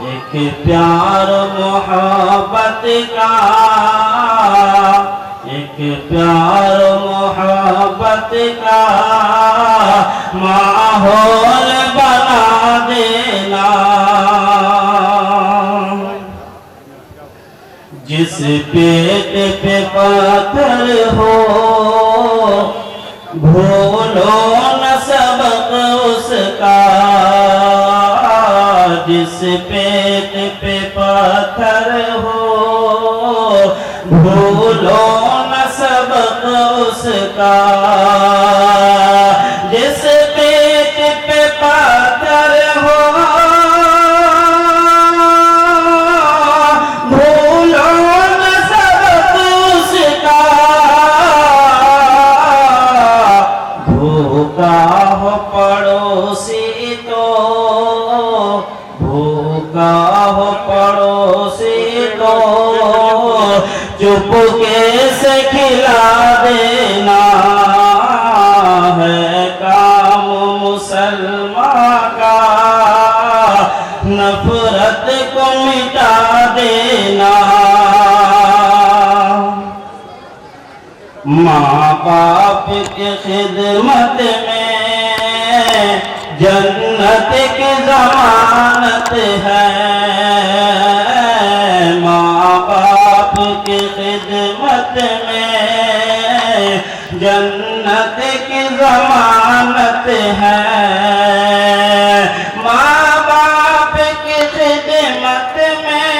एक प्यार मोहब्बत का, एक प्यार मोहब्बत का माहौल बना देना। जिस पेट पे पत्थर हो भूलो न सबक उसका। जिस पेट पे पत्थर हो भूलो न सबक उसका। जिस पेट पे पत्थर हो भूलो न सबक उसका। भूखा हो पड़ोसी तो, भूखा हो पड़ोसी तो चुपके से खिला देना। है काम मुसलमान का नफरत को मिटा देना। माँ बाप की खिदमत में जन्नत की ज़मानत है। माँ बाप की खिदमत में जन्नत की ज़मानत है। माँ बाप की खिदमत में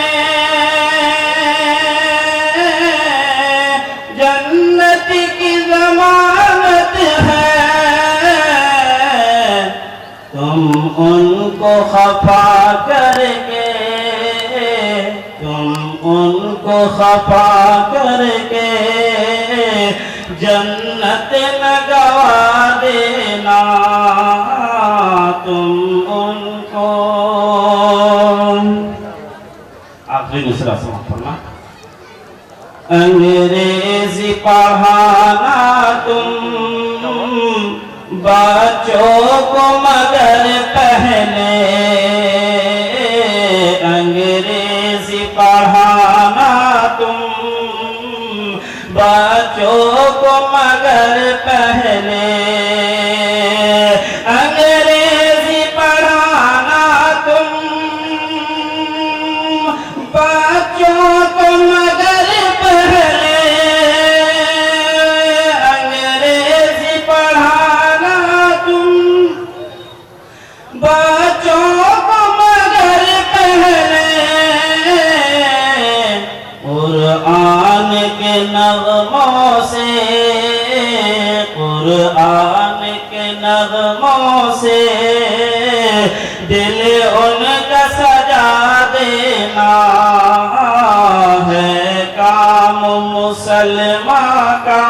जन्नत की ज़मानत है। तुम उनको खफा करके, तुम उनको खफा करके जन्नत न गवा देना। तुम उनको आखिरी मिसरा समाप्त करना। अंग्रेजी पढ़ाना तुम बच्चों को मगर पहले। अंग्रेजी पढ़ाना तुम बच्चों को मगर पहले। अंग्रेजी पढ़ाना तुम बच्चों को मगर पहले। अंग्रेजी पढ़ाना तुम बच्चों को मगर पहले। कुरान के नग़मों से, कुरान के नग़मों से दिल उनका सजा देना। है काम मुसलमान का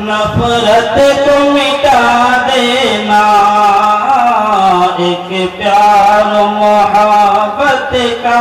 नफरत को मिटा देना। एक प्यार मोहब्बत का